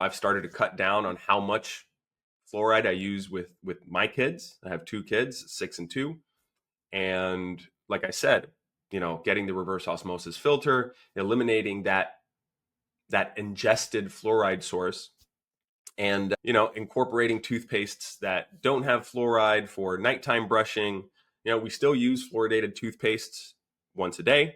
I've started to cut down on how much fluoride I use with my kids. I have 2 kids, 6 and 2. And like I said, getting the reverse osmosis filter, eliminating that ingested fluoride source, and incorporating toothpastes that don't have fluoride for nighttime brushing. We still use fluoridated toothpastes once a day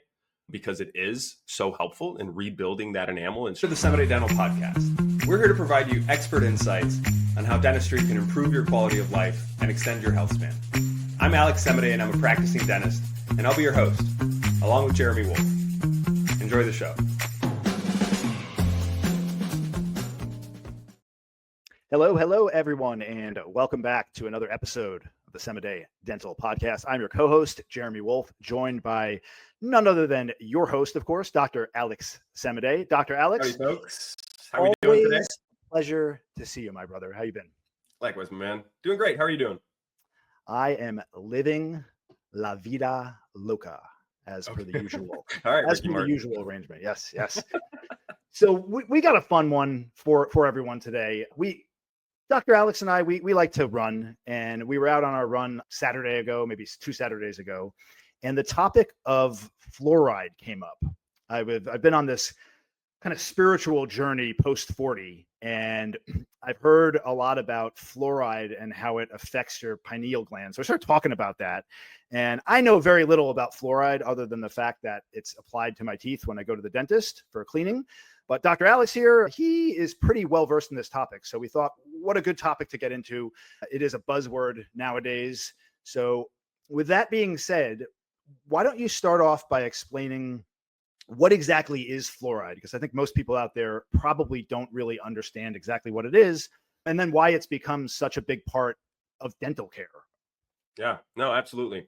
because it is so helpful in rebuilding that enamel. And to the Semidey Dental Podcast. We're here to provide you expert insights on how dentistry can improve your quality of life and extend your health span. I'm Alex Semidey, and I'm a practicing dentist, and I'll be your host, along with Jeremy Wolf. Enjoy the show. Hello, everyone, and welcome back to another episode of the Semidey Dental Podcast. I'm your co-host, Jeremy Wolf, joined by none other than your host, of course, Dr. Alex Semidey. Dr. Alex, howdy, folks. How are you doing today? Pleasure to see you, my brother. How you been? Likewise, my man. Doing great. How are you doing? I am living la vida loca, as per the usual. All right, as Ricky per Martin. the usual arrangement. Yes. So we got a fun one for everyone today. Dr. Alex and I, we like to run, and we were out on our run Saturday ago, maybe 2 Saturdays ago, and the topic of fluoride came up. I've been on this kind of spiritual journey post 40, and I've heard a lot about fluoride and how it affects your pineal gland. So I started talking about that, and I know very little about fluoride other than the fact that it's applied to my teeth when I go to the dentist for cleaning. But Dr. Alex here, he is pretty well versed in this topic. So we thought, what a good topic to get into. It is a buzzword nowadays. So with that being said, why don't you start off by explaining what exactly is fluoride? Because I think most people out there probably don't really understand exactly what it is, and then why it's become such a big part of dental care. Yeah, no, absolutely.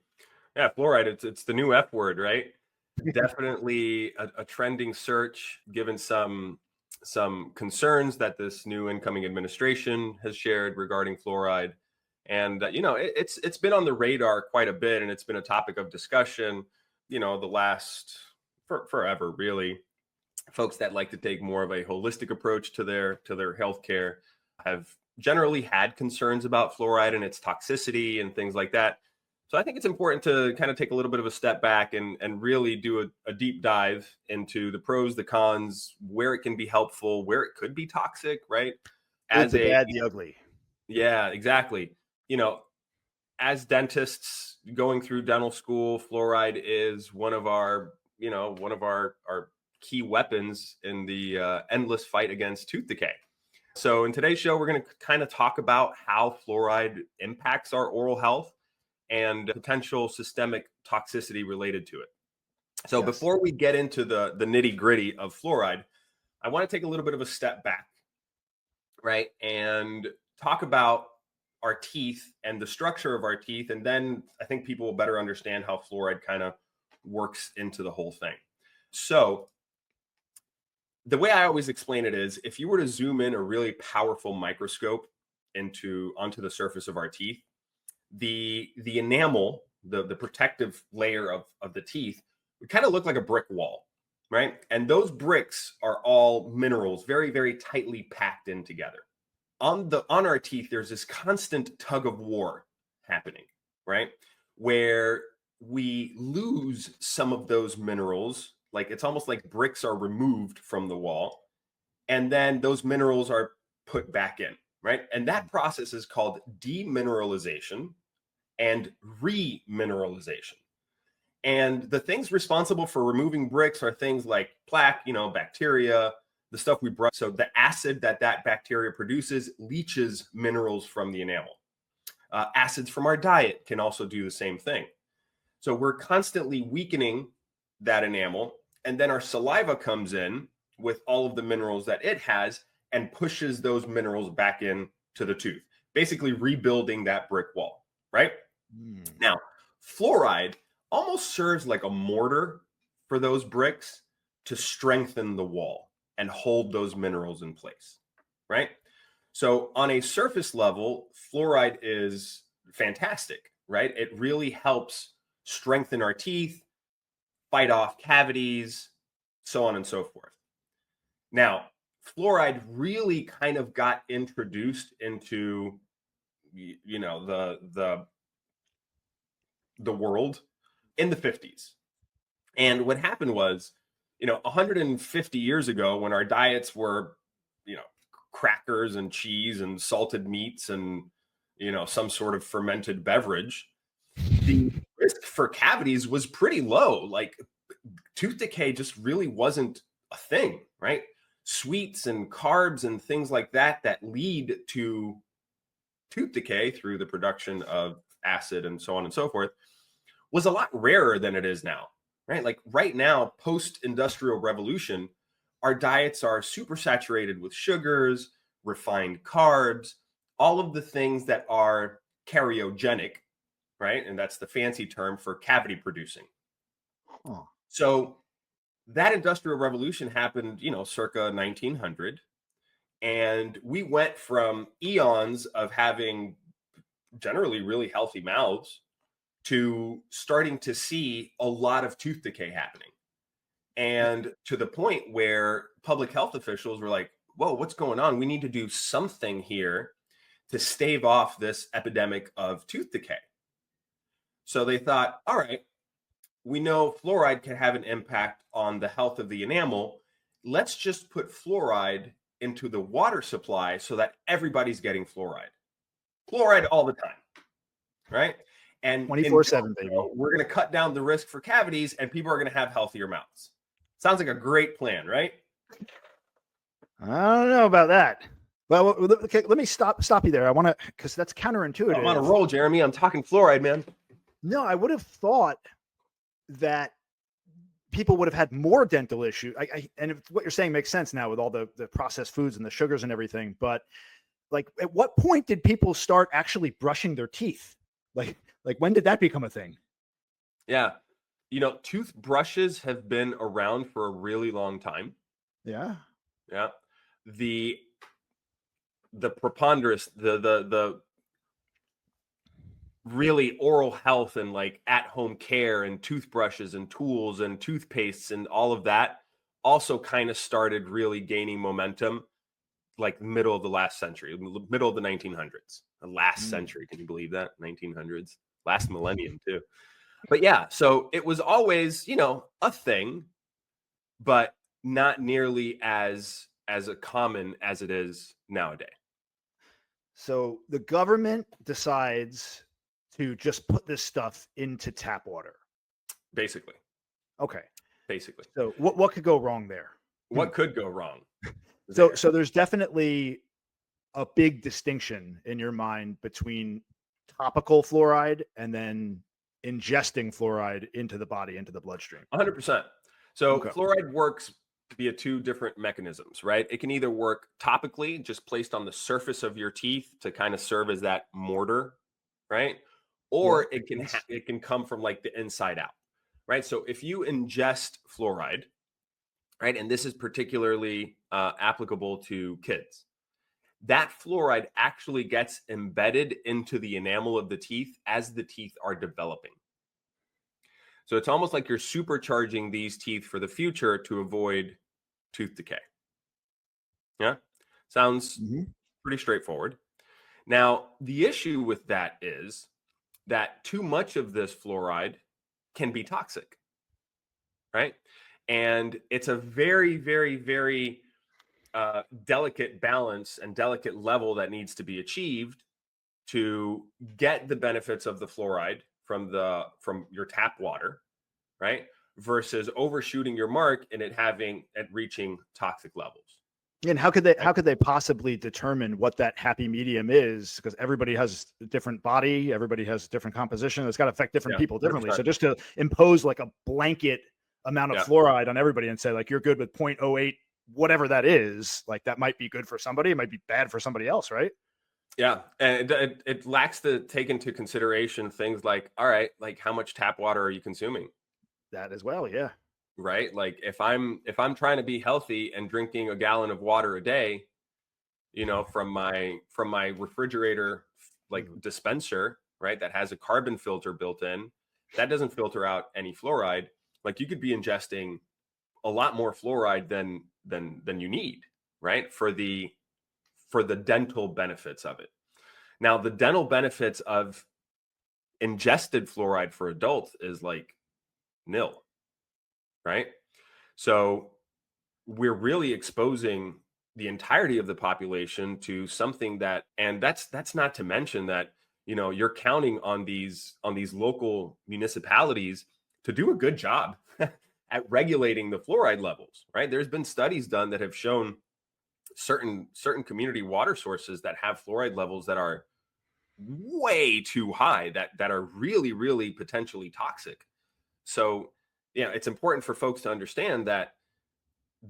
Yeah, fluoride, it's the new F word, right? Definitely a trending search, given some concerns that this new incoming administration has shared regarding fluoride. And it's been on the radar quite a bit, and it's been a topic of discussion, the last forever, really. Folks that like to take more of a holistic approach to their healthcare have generally had concerns about fluoride and its toxicity and things like that. So I think it's important to kind of take a little bit of a step back and really do a deep dive into the pros, the cons, where it can be helpful, where it could be toxic, right? As the bad, the ugly. Yeah, exactly. As dentists going through dental school, fluoride is one of our key weapons in the endless fight against tooth decay. So in today's show, we're going to kind of talk about how fluoride impacts our oral health and potential systemic toxicity related to it. So Before we get into the nitty gritty of fluoride, I want to take a little bit of a step back, right? And talk about our teeth and the structure of our teeth. And then I think people will better understand how fluoride kind of works into the whole thing. So the way I always explain it is, if you were to zoom in a really powerful microscope onto the surface of our teeth, the enamel, the protective layer of the teeth would kind of look like a brick wall, right? And those bricks are all minerals, very, very tightly packed in together. On our teeth, there's this constant tug of war happening, right? Where we lose some of those minerals, like it's almost like bricks are removed from the wall, and then those minerals are put back in, right? And that process is called demineralization and remineralization. And the things responsible for removing bricks are things like plaque, bacteria, the stuff we brush. So the acid that bacteria produces leaches minerals from the enamel. Acids from our diet can also do the same thing. So we're constantly weakening that enamel, and then our saliva comes in with all of the minerals that it has and pushes those minerals back in to the tooth, basically rebuilding that brick wall, right? Now, fluoride almost serves like a mortar for those bricks to strengthen the wall and hold those minerals in place, right? So on a surface level, fluoride is fantastic, right? It really helps strengthen our teeth, fight off cavities, so on and so forth. Now, fluoride really kind of got introduced into, the world in the 50s. And what happened was, 150 years ago, when our diets were, crackers and cheese and salted meats and, some sort of fermented beverage, the risk for cavities was pretty low. Like tooth decay just really wasn't a thing, right? Sweets and carbs and things like that lead to tooth decay through the production of acid and so on and so forth was a lot rarer than it is now, right? Like right now, post-industrial revolution, our diets are super saturated with sugars, refined carbs, all of the things that are cariogenic, right? And that's the fancy term for cavity producing. Huh. So that industrial revolution happened, circa 1900. And we went from eons of having generally really healthy mouths to starting to see a lot of tooth decay happening. And to the point where public health officials were like, whoa, what's going on? We need to do something here to stave off this epidemic of tooth decay. So they thought, all right, we know fluoride can have an impact on the health of the enamel. Let's just put fluoride into the water supply so that everybody's getting fluoride. Fluoride all the time, right? And 24/7, baby. We're going to cut down the risk for cavities and people are going to have healthier mouths. Sounds like a great plan, right? I don't know about that. Well, okay, let me stop you there. I want to, because that's counterintuitive. I'm on a roll, Jeremy. I'm talking fluoride, man. No, I would have thought that people would have had more dental issues. And what you're saying makes sense now with all the processed foods and the sugars and everything. But like, at what point did people start actually brushing their teeth? Like when did that become a thing? Yeah. Toothbrushes have been around for a really long time. Yeah. Yeah. The preponderance, the really oral health and like at-home care and toothbrushes and tools and toothpastes and all of that also kind of started really gaining momentum like middle of the last century, middle of the 1900s. The last century, can you believe that? 1900s, last millennium too. But yeah, so it was always, a thing, but not nearly as common as it is nowadays. So the government decides to just put this stuff into tap water. Basically. Okay. Basically. So what could go wrong there? What could go wrong? So there's definitely a big distinction in your mind between topical fluoride and then ingesting fluoride into the body, into the bloodstream. 100%. So Okay. fluoride works via two different mechanisms, right? It can either work topically, just placed on the surface of your teeth to kind of serve as that mortar, right? Or it can come from like the inside out, right? So if you ingest fluoride, right, and this is particularly applicable to kids, that fluoride actually gets embedded into the enamel of the teeth as the teeth are developing. So it's almost like you're supercharging these teeth for the future to avoid tooth decay. Yeah, sounds pretty straightforward. Now, the issue with that is that too much of this fluoride can be toxic, right? And it's a very, very, very delicate balance and delicate level that needs to be achieved to get the benefits of the fluoride from your tap water, right? Versus overshooting your mark and it reaching toxic levels. And how could they possibly determine what that happy medium is? Because everybody has a different body, everybody has different composition. It's got to affect different people differently. 100%. So just to impose like a blanket amount of fluoride on everybody and say like you're good with 0.08, whatever that is, like that might be good for somebody, it might be bad for somebody else, right? Yeah, and it lacks to take into consideration things like, all right, like how much tap water are you consuming? That as well, yeah. Right? Like if I'm trying to be healthy and drinking a gallon of water a day, from my refrigerator like dispenser, right, that has a carbon filter built in, that doesn't filter out any fluoride. Like you could be ingesting a lot more fluoride than you need. right? For the dental benefits of it. Now, the dental benefits of ingested fluoride for adults is like nil, right? So we're really exposing the entirety of the population to something that, and that's not to mention that, you're counting on these local municipalities to do a good job at regulating the fluoride levels, right? There's been studies done that have shown certain community water sources that have fluoride levels that are way too high, that are really, really potentially toxic. So, it's important for folks to understand that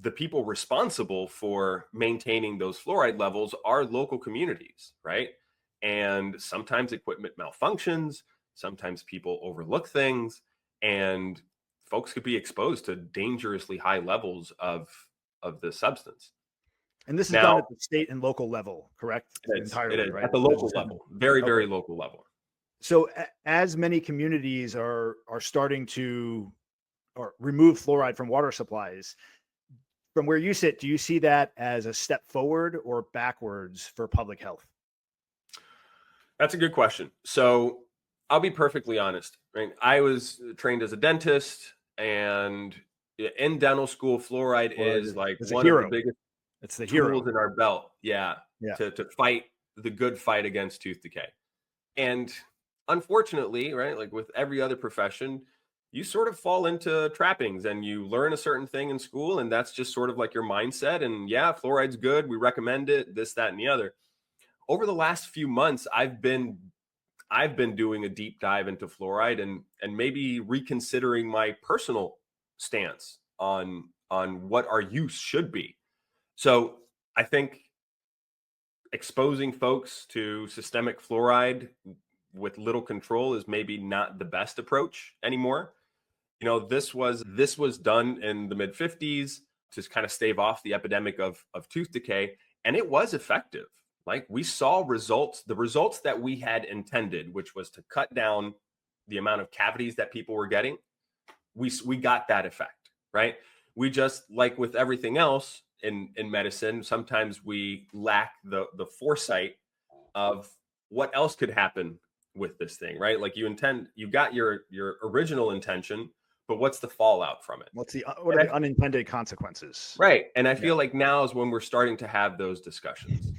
the people responsible for maintaining those fluoride levels are local communities, right? And sometimes equipment malfunctions, sometimes people overlook things, and folks could be exposed to dangerously high levels of the substance. And this is done Now, at the state and local level, correct? it is Entirely, right? at the local level, very, very local level. So as many communities are starting to or remove fluoride from water supplies, from where you sit, do you see that as a step forward or backwards for public health? That's a good question. So I'll be perfectly honest, right? I was trained as a dentist, and in dental school, fluoride is like It's a one of the hero. biggest It's the tools hero. in our belt. Yeah. Yeah. To fight the good fight against tooth decay. And unfortunately, right, like with every other profession, you sort of fall into trappings and you learn a certain thing in school, and that's just sort of like your mindset. And yeah, fluoride's good. We recommend it, this, that, and the other. Over the last few months, I've been doing a deep dive into fluoride and maybe reconsidering my personal stance on what our use should be. So I think exposing folks to systemic fluoride with little control is maybe not the best approach anymore. This was done in the mid 50s to kind of stave off the epidemic of tooth decay, and it was effective. Like, we saw the results that we had intended, which was to cut down the amount of cavities that people were getting. We got that effect, right? We just, like with everything else in medicine, sometimes we lack the foresight of what else could happen with this thing, right? Like, you got your original intention, but what's the fallout from it? What are the unintended consequences? Right. And I feel like now is when we're starting to have those discussions.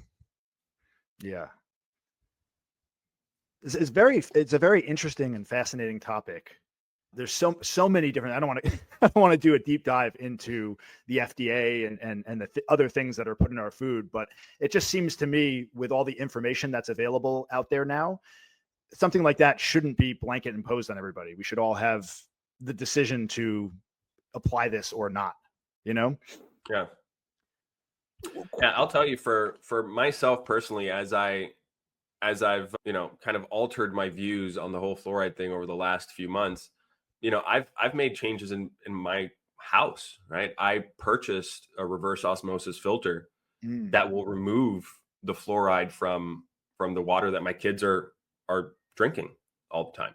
Yeah. It's a very interesting and fascinating topic. There's so many different, I don't want to do a deep dive into the FDA and the other things that are put in our food, but it just seems to me, with all the information that's available out there now, something like that shouldn't be blanket imposed on everybody. We should all have the decision to apply this or not, Yeah. Yeah, I'll tell you, for myself personally, as I've kind of altered my views on the whole fluoride thing over the last few months, I've made changes in my house, right? I purchased a reverse osmosis filter that will remove the fluoride from the water that my kids are drinking all the time.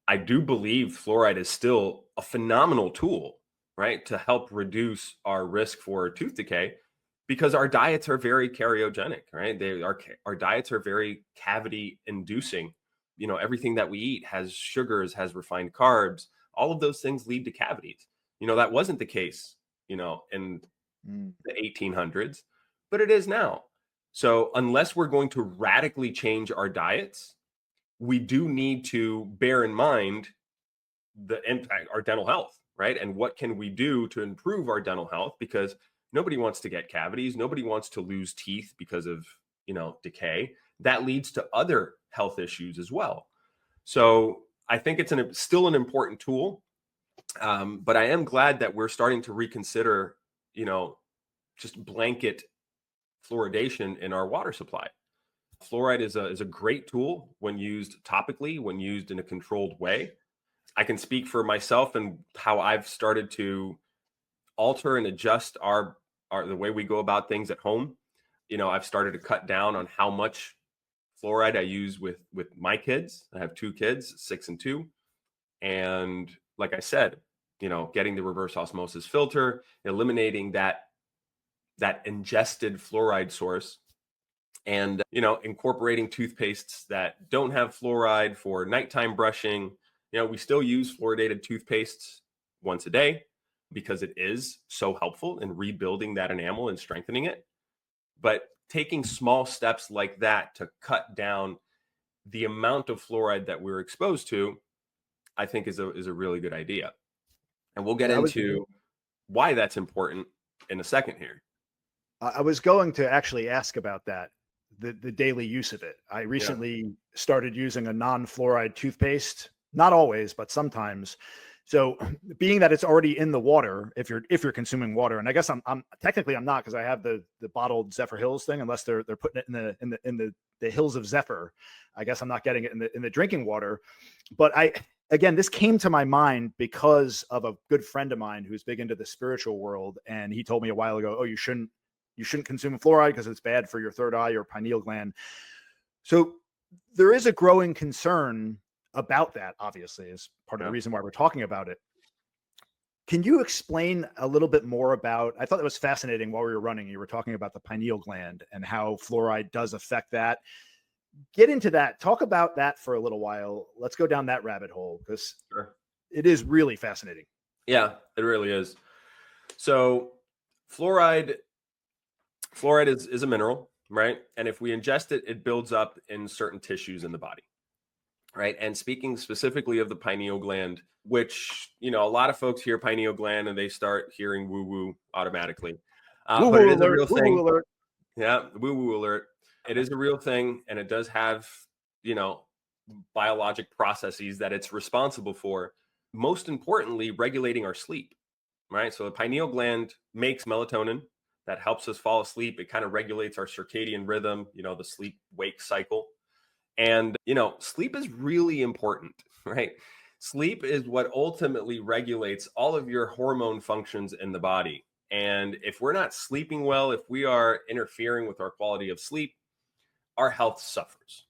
I do believe fluoride is still a phenomenal tool, right, to help reduce our risk for tooth decay, because our diets are very cariogenic, right? Our diets are very cavity inducing. Everything that we eat has sugars, has refined carbs. All of those things lead to cavities. That wasn't the case, in the 1800s, but it is now. So unless we're going to radically change our diets, we do need to bear in mind the impact, our dental health, right? And what can we do to improve our dental health? Because nobody wants to get cavities. Nobody wants to lose teeth because of, decay. That leads to other health issues as well. So I think it's still an important tool. But I am glad that we're starting to reconsider, just blanket fluoridation in our water supply. Fluoride is a great tool when used topically, when used in a controlled way. I can speak for myself and how I've started to alter and adjust the way we go about things at home. I've started to cut down on how much fluoride I use with my kids. I have two kids, 6 and 2. And like I said, getting the reverse osmosis filter, eliminating that that ingested fluoride source and, incorporating toothpastes that don't have fluoride for nighttime brushing. We still use fluoridated toothpastes once a day because it is so helpful in rebuilding that enamel and strengthening it. But taking small steps like that to cut down the amount of fluoride that we're exposed to, I think is a really good idea. And we'll get into why that's important in a second here. I was going to actually ask about that, the daily use of it. I recently started using a non-fluoride toothpaste, not always, but sometimes. So being that it's already in the water, if you're consuming water, and I guess I'm technically I'm not, because I have the bottled Zephyr Hills thing, unless they're putting it in the hills of Zephyr. I guess I'm not getting it in the drinking water. But again, this came to my mind because of a good friend of mine who's big into the spiritual world, and he told me a while ago, oh, you shouldn't consume fluoride because it's bad for your third eye or pineal gland. So there is a growing concern about that, obviously, is part of the reason why we're talking about it. Can you explain a little bit more about, I thought it was fascinating while we were running, you were talking about the pineal gland and how fluoride does affect that. Get into that. Talk about that for a little while. Let's go down that rabbit hole, because it is really fascinating. Yeah, it really is. So fluoride is a mineral, right? And if we ingest it, it builds up in certain tissues in the body. Right. And speaking specifically of the pineal gland, which, a lot of folks hear pineal gland and they start hearing woo woo automatically. But it is a real thing. Alert. Yeah. Woo woo alert. It is a real thing. And it does have, biologic processes that it's responsible for. Most importantly, regulating our sleep. Right. So the pineal gland makes melatonin that helps us fall asleep. It kind of regulates our circadian rhythm, the sleep wake cycle. And, sleep is really important, right? Sleep is what ultimately regulates all of your hormone functions in the body. And if we're not sleeping well, if we are interfering with our quality of sleep, our health suffers.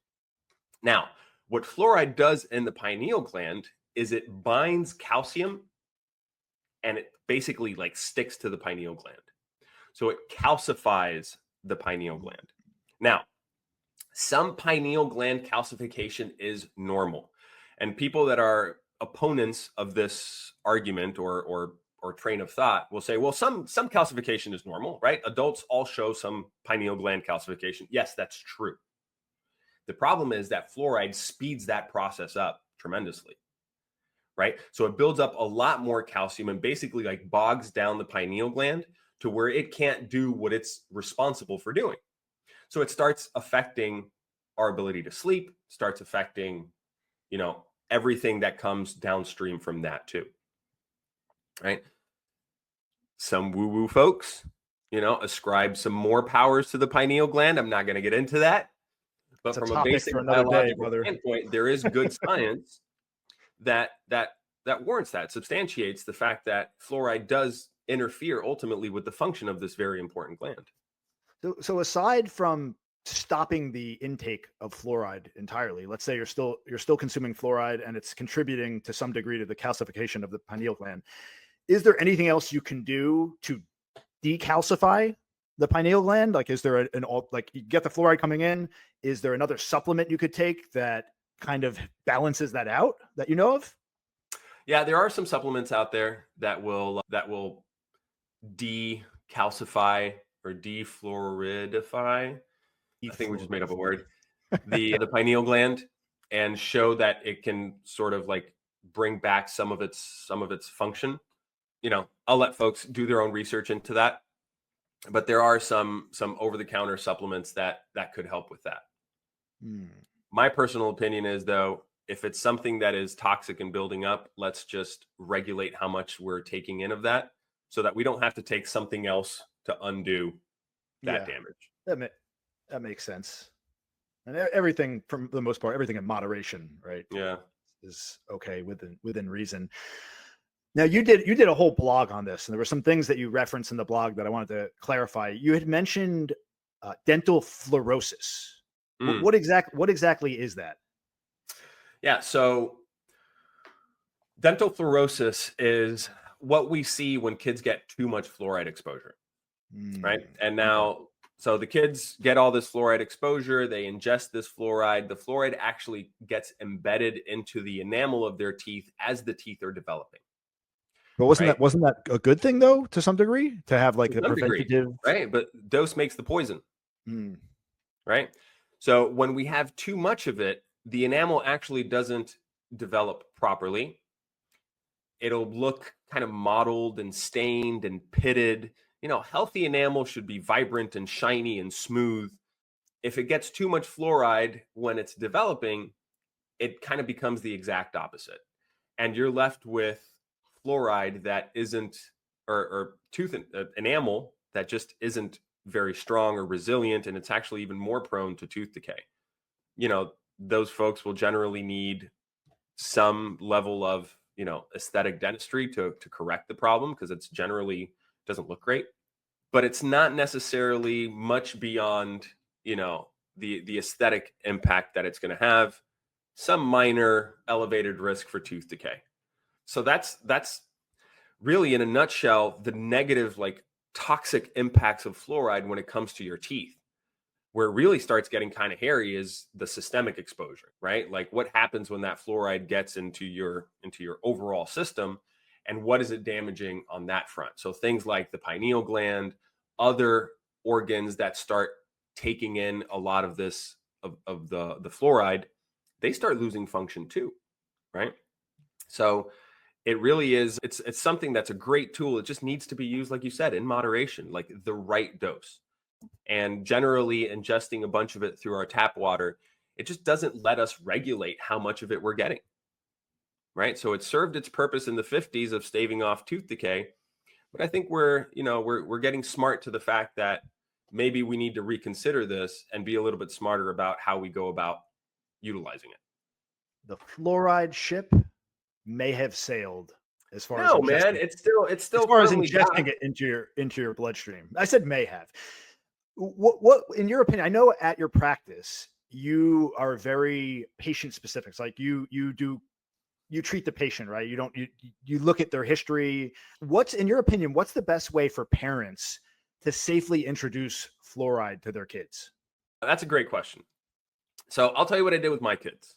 Now, what fluoride does in the pineal gland is it binds calcium and it basically sticks to the pineal gland. So it calcifies the pineal gland. Now, some pineal gland calcification is normal. And people that are opponents of this argument or train of thought will say, well, some calcification is normal, right? Adults all show some pineal gland calcification. Yes, that's true. The problem is that fluoride speeds that process up tremendously, right? So it builds up a lot more calcium and basically bogs down the pineal gland to where it can't do what it's responsible for doing. So it starts affecting our ability to sleep, starts affecting, everything that comes downstream from that too. Right? Some woo-woo folks, ascribe some more powers to the pineal gland. I'm not going to get into that. But from a basic biological standpoint, there is good science that warrants that, substantiates the fact that fluoride does interfere ultimately with the function of this very important gland. So aside from stopping the intake of fluoride entirely, let's say you're still consuming fluoride and it's contributing to some degree to the calcification of the pineal gland, is there anything else you can do to decalcify the pineal gland? Is there you get the fluoride coming in, is there another supplement you could take that kind of balances that out that you know of? Yeah, there are some supplements out there that will decalcify or defluoridify. I think we just made up a word. The pineal gland, and show that it can sort of bring back some of its function. I'll let folks do their own research into that. But there are some over-the-counter supplements that could help with that. My personal opinion is, though, if it's something that is toxic and building up, let's just regulate how much we're taking in of that so that we don't have to take something else to undo that damage. That makes sense. And everything, for the most part, everything in moderation, right? Yeah, is okay within reason. Now you did a whole blog on this, and there were some things that you referenced in the blog that I wanted to clarify. You had mentioned dental fluorosis. What exactly is that? Yeah, so dental fluorosis is what we see when kids get too much fluoride exposure. right? And Okay. now, so the kids get all this fluoride exposure, they ingest this fluoride. The fluoride actually gets embedded into the enamel of their teeth as the teeth are developing, But right? wasn't that a good thing though, to some degree, to have like To the some degree, preventative? right? But dose makes the poison, Mm. right? So when we have too much of it, the enamel actually doesn't develop properly. It'll look kind of mottled and stained and pitted. Healthy enamel should be vibrant and shiny and smooth. If it gets too much fluoride when it's developing, it kind of becomes the exact opposite. And you're left with fluoride that isn't, or tooth enamel that just isn't very strong or resilient. And it's actually even more prone to tooth decay. Those folks will generally need some level of, aesthetic dentistry to correct the problem, because it's generally doesn't look great, but it's not necessarily much beyond, the aesthetic impact that it's going to have, some minor elevated risk for tooth decay. So that's really, in a nutshell, the negative, like, toxic impacts of fluoride when it comes to your teeth. Where it really starts getting kind of hairy is the systemic exposure, right? Like, what happens when that fluoride gets into your overall system, and what is it damaging on that front? So things like the pineal gland, other organs that start taking in a lot of this of the fluoride, they start losing function too, right? So it really is, it's something that's a great tool. It just needs to be used, like you said, in moderation, like the right dose. And generally, ingesting a bunch of it through our tap water, it just doesn't let us regulate how much of it we're getting, right? So it served its purpose in the 50s of staving off tooth decay, but I think we're getting smart to the fact that maybe we need to reconsider this and be a little bit smarter about how we go about utilizing it. The fluoride ship may have sailed as far as No, man, ingesting, it's still as far as firmly ingesting back. it into your bloodstream. I said may have. What in your opinion? I know at your practice you are very patient specific. It's like you treat the patient, right? You look at their history. What's, in your opinion, what's the best way for parents to safely introduce fluoride to their kids? That's a great question. So I'll tell you what I did with my kids.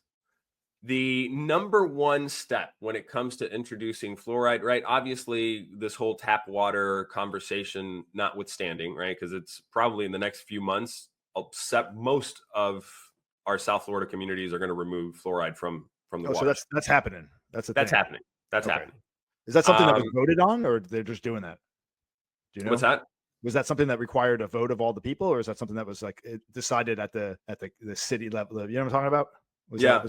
The number one step when it comes to introducing fluoride, right? Obviously, this whole tap water conversation notwithstanding, right? Because it's probably in the next few months, most of our South Florida communities are going to remove fluoride from the Oh, so water. that's happening. That's the That's thing. happening. That's Okay. happening. Is that something that was voted on, or they're just doing that? Do you know? What's that? Was that something that required a vote of all the people, or is that something that was like decided at the city level? You know what I'm talking about? Yeah.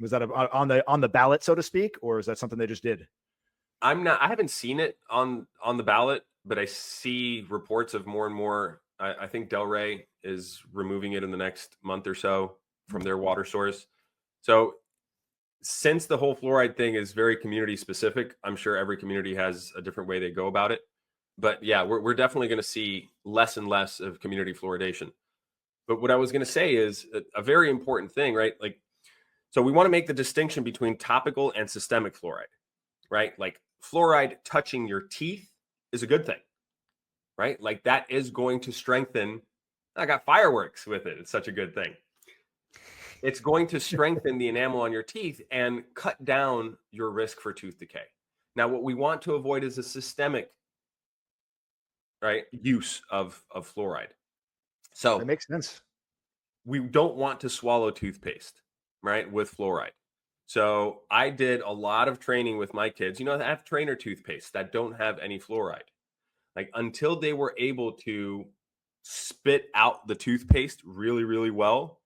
Was that on the ballot, so to speak, or is that something they just did? I haven't seen it on the ballot, but I see reports of more and more. I think Delray is removing it in the next month or so from their water source. So since the whole fluoride thing is very community specific, I'm sure every community has a different way they go about it. But yeah, we're definitely going to see less and less of community fluoridation. But what I was going to say is a very important thing, right? Like, so we want to make the distinction between topical and systemic fluoride, right? Like, fluoride touching your teeth is a good thing, right? Like, that is going to strengthen. I got fireworks with it. It's such a good thing. It's going to strengthen the enamel on your teeth and cut down your risk for tooth decay. Now, what we want to avoid is a systemic, right, use of fluoride. So That makes sense. we don't want to swallow toothpaste, right, with fluoride. So I did a lot of training with my kids. I have trainer toothpaste that don't have any fluoride. Like, until they were able to spit out the toothpaste really, really well,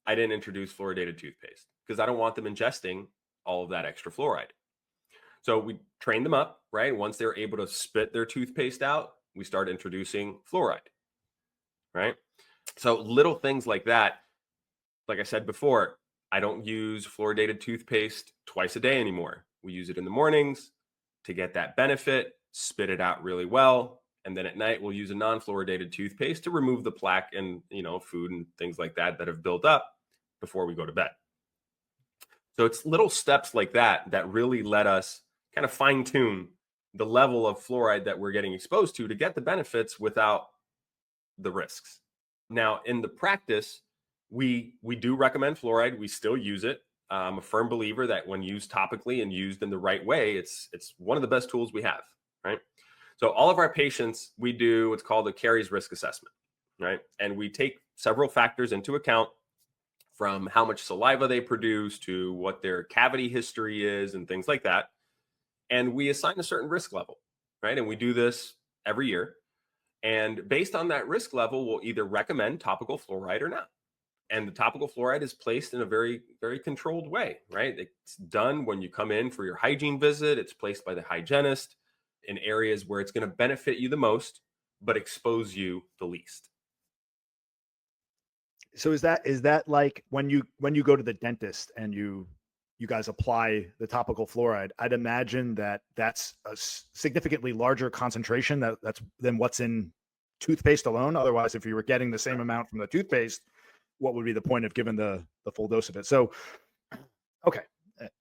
I didn't introduce fluoridated toothpaste because I don't want them ingesting all of that extra fluoride. So we trained them up, right? Once they're able to spit their toothpaste out, we start introducing fluoride, right? So little things like that. Like I said before, I don't use fluoridated toothpaste twice a day anymore. We use it in the mornings to get that benefit, spit it out really well. And then at night, we'll use a non-fluoridated toothpaste to remove the plaque and, food and things like that have built up before we go to bed. So it's little steps like that that really let us kind of fine tune the level of fluoride that we're getting exposed to get the benefits without the risks. Now, in the practice, we do recommend fluoride. We still use it. I'm a firm believer that when used topically and used in the right way, it's one of the best tools we have, right? So all of our patients, we do what's called a caries risk assessment, right? And we take several factors into account, from how much saliva they produce to what their cavity history is and things like that. And we assign a certain risk level, right? And we do this every year. And based on that risk level, we'll either recommend topical fluoride or not. And the topical fluoride is placed in a very, very controlled way, right? It's done when you come in for your hygiene visit. It's placed by the hygienist in areas where it's going to benefit you the most, but expose you the least. So is that like when you go to the dentist and you guys apply the topical fluoride? I'd imagine that's a significantly larger concentration that's than what's in toothpaste alone. Otherwise, if you were getting the same amount from the toothpaste, what would be the point of giving the full dose of it? So, okay,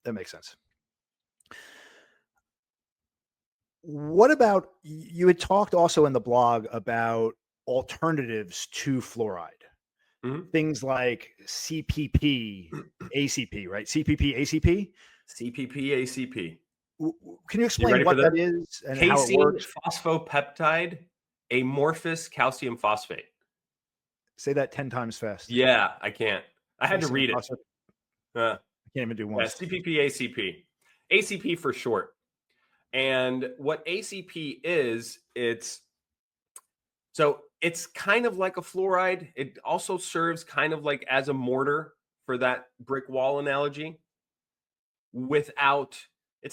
that makes sense. What about, you had talked also in the blog about alternatives to fluoride? Mm-hmm. Things like CPP, ACP, right? CPP, ACP? CPP, ACP. Can you explain what that is and how it works? Phosphopeptide amorphous calcium phosphate. Say that 10 times fast. Yeah, I can't. I had to read it. I can't even do one. Yeah, CPP, ACP. ACP for short. And what ACP is, it's kind of like a fluoride. It also serves kind of like as a mortar for that brick wall analogy. It's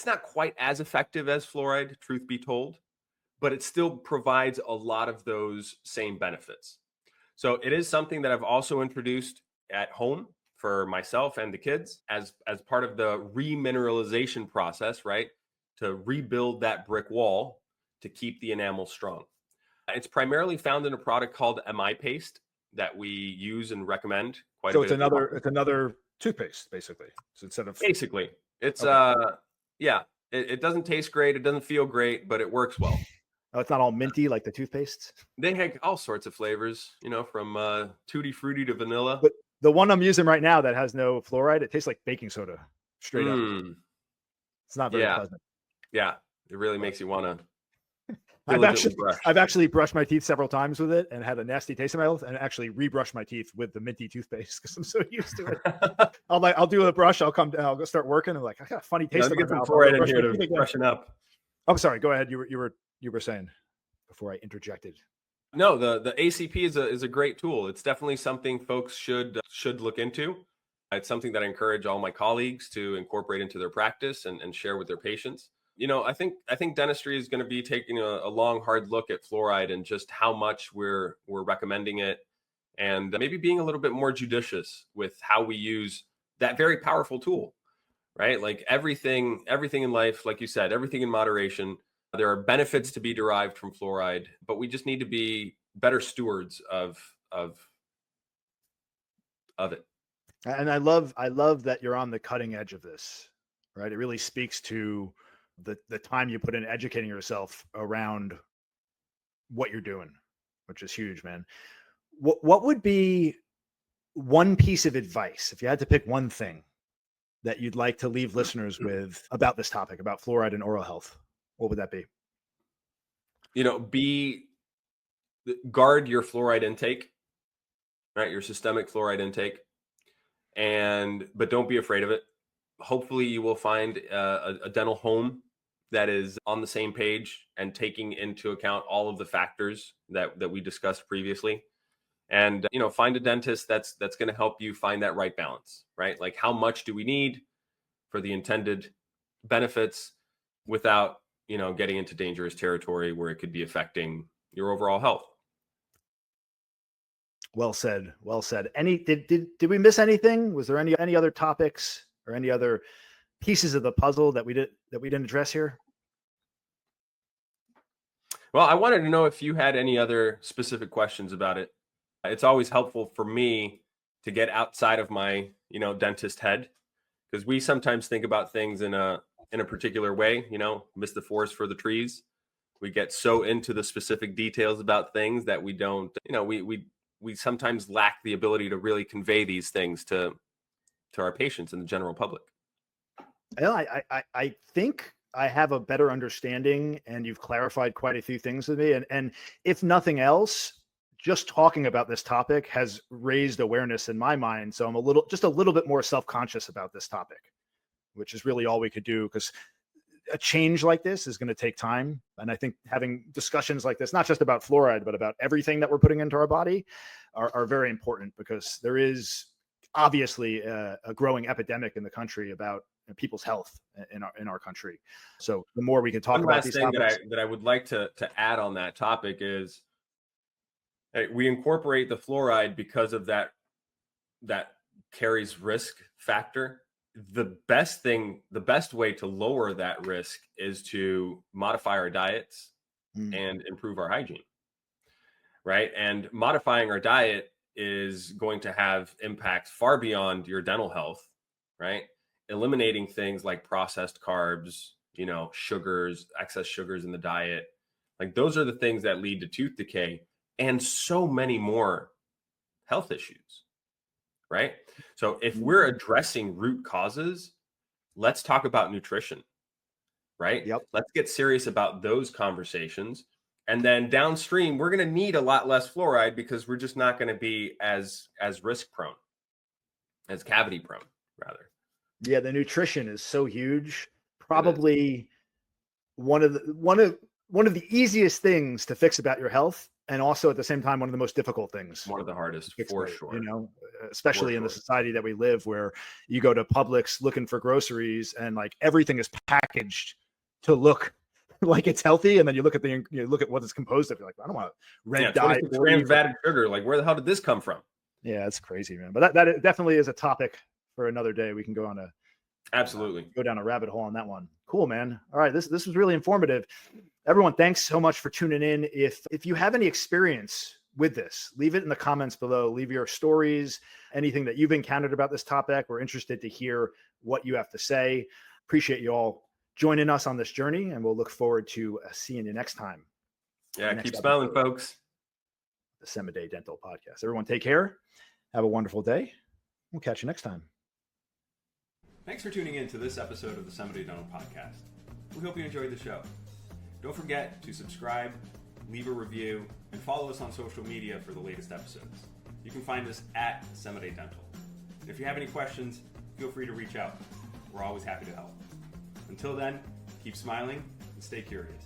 not quite as effective as fluoride, truth be told, but it still provides a lot of those same benefits. So it is something that I've also introduced at home for myself and the kids as part of the remineralization process, right? To rebuild that brick wall to keep the enamel strong. It's primarily found in a product called MI paste that we use and recommend quite a bit. So it's another toothpaste, basically. So instead of it's okay. It doesn't taste great, it doesn't feel great, but it works well. Oh, it's not all minty like the toothpaste? They have all sorts of flavors, from tutti frutti to vanilla. But the one I'm using right now that has no fluoride, it tastes like baking soda, straight up. It's not very pleasant. Yeah, it really makes you want to. I've actually brushed my teeth several times with it and had a nasty taste in my mouth, and actually rebrush my teeth with the minty toothpaste because I'm so used to it. I'll do a brush. I'll go start working. I'm like, I got a funny taste in my mouth. Fluoride in here to freshen up. I'm sorry. Go ahead. You were saying before I interjected. No, the ACP is a great tool. It's definitely something folks should look into. It's something that I encourage all my colleagues to incorporate into their practice and share with their patients. I think dentistry is going to be taking a long, hard look at fluoride and just how much we're recommending it, and maybe being a little bit more judicious with how we use that very powerful tool, right? Like everything in life, like you said, everything in moderation. There are benefits to be derived from fluoride, but we just need to be better stewards of it. And I love that you're on the cutting edge of this, right? It really speaks to the time you put in educating yourself around what you're doing, which is huge, man. What would be one piece of advice, if you had to pick one thing that you'd like to leave listeners with about this topic, about fluoride and oral health? What would that be? Guard your fluoride intake, right? Your systemic fluoride intake, but don't be afraid of it. Hopefully you will find a dental home that is on the same page and taking into account all of the factors that we discussed previously. And, find a dentist that's going to help you find that right balance, right? Like, how much do we need for the intended benefits without, getting into dangerous territory where it could be affecting your overall health. Well said. Well said. Did we miss anything? Was there any other topics or any other pieces of the puzzle that we didn't address here? Well, I wanted to know if you had any other specific questions about it. It's always helpful for me to get outside of my, dentist head, because we sometimes think about things in a in a particular way, miss the forest for the trees. We get so into the specific details about things that we don't, we sometimes lack the ability to really convey these things to our patients and the general public. I think I have a better understanding, and you've clarified quite a few things with me. And if nothing else, just talking about this topic has raised awareness in my mind. So I'm just a little bit more self-conscious about this topic, which is really all we could do, because a change like this is going to take time. And I think having discussions like this, not just about fluoride, but about everything that we're putting into our body are very important, because there is obviously a growing epidemic in the country about people's health in our country. So the more we can talk about these topics. One last thing that I would like to add on that topic is, we incorporate the fluoride because of that carries risk factor. The best way to lower that risk is to modify our diets and improve our hygiene, right? And modifying our diet is going to have impacts far beyond your dental health, right? Eliminating things like processed carbs, sugars, excess sugars in the diet. Like, those are the things that lead to tooth decay and so many more health issues, right? So if we're addressing root causes, let's talk about nutrition, right? Yep. Let's get serious about those conversations. And then downstream, we're going to need a lot less fluoride, because we're just not going to be as risk prone, as cavity prone, rather. Yeah, the nutrition is so huge. Probably one of the easiest things to fix about your health, and also at the same time one of the most difficult things. One of the hardest, for sure. Especially in the society that we live, where you go to Publix looking for groceries, and like everything is packaged to look like it's healthy, and then you look at what it's composed of. You're like, I don't want red dye. 26 grams of added sugar. Like, where the hell did this come from? Yeah, it's crazy, man. But that definitely is a topic for another day. We can go on go down a rabbit hole on that one. Cool, man. All right, this was really informative. Everyone, thanks so much for tuning in. If you have any experience with this, leave it in the comments below. Leave your stories, anything that you've encountered about this topic. We're interested to hear what you have to say. Appreciate you all joining us on this journey, and we'll look forward to seeing you next time. Yeah, keep smiling, folks. The Semidey Dental Podcast. Everyone, take care. Have a wonderful day. We'll catch you next time. Thanks for tuning in to this episode of the Semidey Dental Podcast. We hope you enjoyed the show. Don't forget to subscribe, leave a review, and follow us on social media for the latest episodes. You can find us at Semidey Dental. And if you have any questions, feel free to reach out. We're always happy to help. Until then, keep smiling and stay curious.